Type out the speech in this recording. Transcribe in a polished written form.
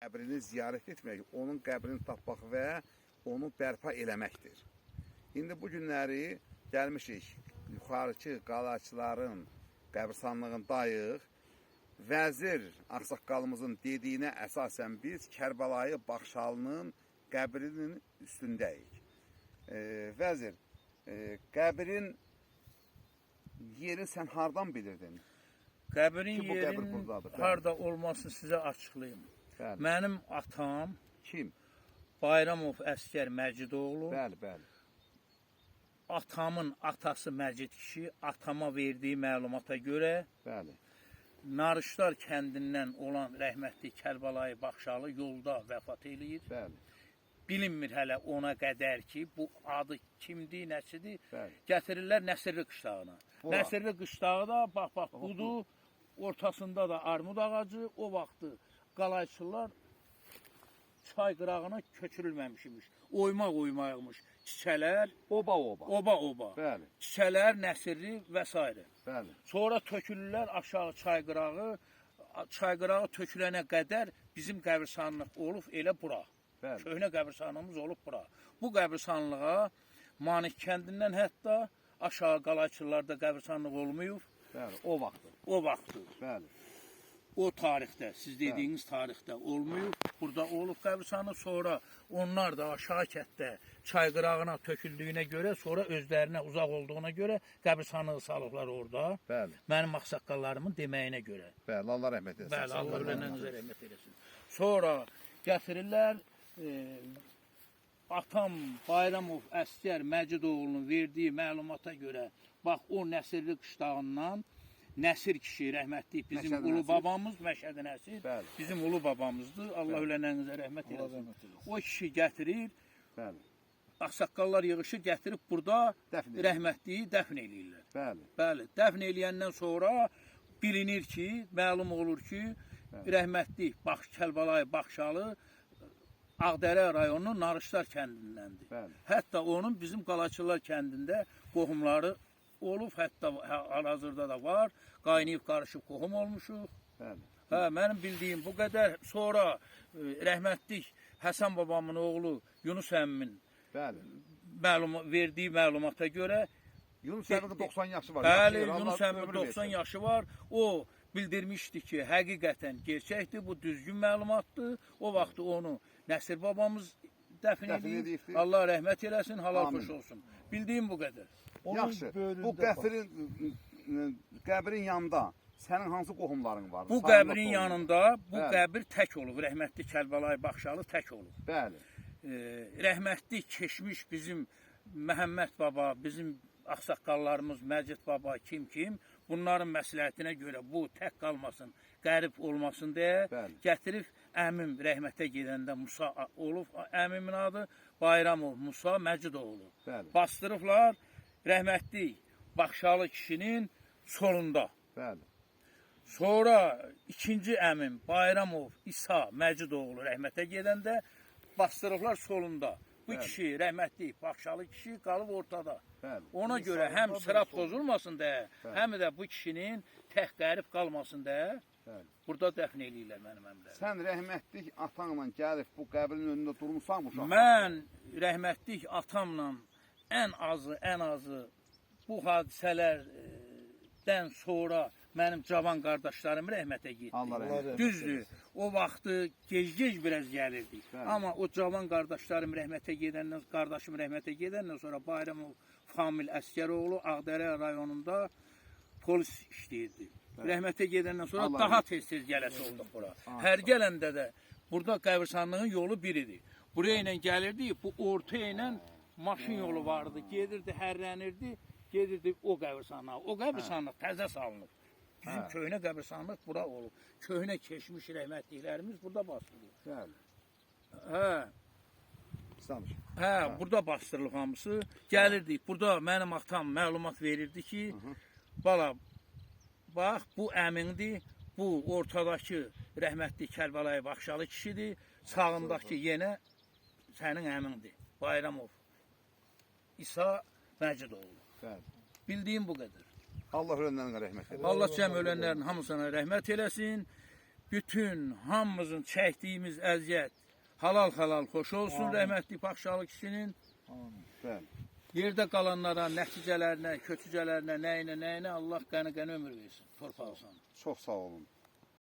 Qəbrini ziyarət etmək, onun qəbrini tapmaq və onu bərpa eləməkdir. İndi bu günləri gəlmişik yuxarıki Qalaçıların qəbirstanlığındayıq. Vəzir ağsaqqalımızın dediyinə əsasən biz Kərbəlayı Baxşalının qəbrinin üstündəyik. Vəzir, qəbrin yerini sən hardan bilirdin? Qəbrin yerin harda olmasını sizə açıqlayayım. Bəli. Mənim atam Kim? Bayramov Əskər Məcidoğlu. Bəli, bəli. Atamın atası Məcid kişi atama verdiyi məlumata görə Bəli. Narışlar kəndindən olan rəhmətli Kərbəlayı Baxşalı yolda vəfat eləyir. Bəli. Bilinmir hələ ona qədər ki, bu adı kimdir, nəsidir. Bəli. Gətirirlər Nəsirli qışlağına. Bura. Nəsirli qışlağı da bax budur. Ortasında da armud ağacı. O vaxtı qalayçılar çay qırağına köçürülməmişmiş. Oymaq-oymaymış. Çiçələr, oba. Bəli. Çiçələr, nəsirli və s. Bəli. Sonra tökülürlər aşağı çay qırağı. Çay qırağı tökülənə qədər bizim qəbirstanlıq olub elə bura. Bəli. Köhnə qəbirstanlığımız olub bura. Bu qəbirstanlığa Manik kəndindən hətta aşağı Qalayçılarda qəbirstanlıq olmayıb. Bəli. O vaxtı. O vaxtı. Bəli. O tarixdə, siz dediyiniz tarixdə olmayıb. Burada olub qəbirstanlıq. Sonra onlar da aşağı kətdə çay qırağına töküldüyünə görə, sonra özlərinə uzaq olduğuna görə qəbirstanlığı salıblar orada. Bəli. Mənim ağsaqqallarımın deməyinə görə. Bəli, Allah rəhmət etsin. Bəli, Allah ölənənizə rəhmət eləsin. Sonra gətirirlər, atam Bayramov Əskər Məcidoğlunun verdiyi məlumata görə, bax o Nəsirli qışlağından Nəsir kişi rəhmətli bizim Məşədi ulu Nəsir. babamız Məşədi Nəsir, Bəli. bizim ulu babamızdır. Allah ölənənizə rəhmət eləsin. O kişi gətirir, Bəli. ağsaqqallar yığışır, gətirib burada Dəfn edir. rəhmətliyi dəfn eləyirlər. Bəli. Bəli, dəfn eləyəndən sonra bilinir ki, məlum olur ki, rəhmətli Kərbəlayı Baxşalı Ağdərə rayonunun Narışlar kəndindəndir. Bəli. Hətta onun bizim Qalaçılar kəndində qohumları olub, hətta hal-hazırda da var. Qaynayıb qarışıb qohum olmuşuq. Bəli. Hə, mənim bildiyim bu qədər. Sonra rəhmətli Həsən babamın oğlu Yunus əmmin Bəli. verdiyi məlumata görə Yunus əmin 90 yaşı var. Bəli, Yaxşı, Yunus Allah əmin ömür 90 versin. yaşı var. O bildirmişdi ki, həqiqətən gerçəkdir, bu düzgün məlumatdır. O vaxtı onu Nəsir babamız dəfn edib. Allah rəhmət eləsin, halal xoş olsun. Bildiyim bu qədər. Yaxşı, bu qəbrin yanında sənin hansı qohumların var? Bu qəbrin yanında, bu qəbir tək olub, rəhmətli Kərbəlayı Baxşalı tək olub. Bəli. Rəhmətli keçmiş bizim Məhəmməd baba, bizim ağsaqqallarımız Məcid baba, kim, bunların məsləhətinə görə bu tək qalmasın, qərib olmasın deyə gətirib əmim rəhmətə gedəndə Musa olub, əmimin adı Bayramov Musa Məcidoğlu. Bastırıblar rəhmətli Baxşalı kişinin solunda. Bəli. Sonra ikinci əmim Bayramov İsa Məcidoğlu rəhmətə gedəndə bastırıblar solunda. Bu kişi, rəhmətli Baxşalı kişi qalıb ortada. Ona görə həm sıra pozulmasın deyə, həm də bu kişinin tək qərib qalmasın deyə burada dəfn eləyirlər mənim əmrlərim. Sən rəhmətlik atanla gəlib bu qəbrin önündə durmusan uşaq? Mən rəhmətlik atamla ən azı bu hadisələrdən sonra mənim cavan qardaşlarım rəhmətə getdi. Düzdür, o vaxtı gec biraz gəlirdik. Amma o cavan qardaşlarım rəhmətə gedəndən, qardaşım rəhmətə gedəndən sonra Bayramov Famil Əskəroğlu Ağdərə rayonunda polis işləyirdi. Rəhmətə gedəndən sonra daha tez gələsi olduq bura. Hər gələndə də burada qəbirstanlığın yolu biridir. Buraya ilə gəlirdi, bu orta ilə maşın yolu vardı, gedirdi, hərlənirdi, gedirdi o qəbirstanlığa. O qəbirstanlıq təzə salınıb. Bizim köhnə qəbirstanlıq bura olub. Köhnə keçmiş rəhmətliklərimiz burada bastırılıb. Burada bastırılıb hamısı. Gəlirdik, burada mənim atam məlumat verirdi ki, bala, bax, bu əmindir, bu ortadakı rəhmətli Kərbəlayı Baxşalı kişidir, sağındakı yenə sənin əmindir, Bayramov İsa Məcidoğlu. Bildiyim bu qədər. Allah ölənlərinə rəhmət eləsin. Allah cəm ölənlərin hamısına rəhmət eləsin. bütün hamımızın çəkdiyimiz əziyyət halal xoş olsun rəhmətli Paxşalı kişinin. Bəli. Yerdə qalanlara, nəticələrinə, köçücələrinə, nəyinə Allah qəni ömür versin. Torpaq olsun. Çox sağ olun.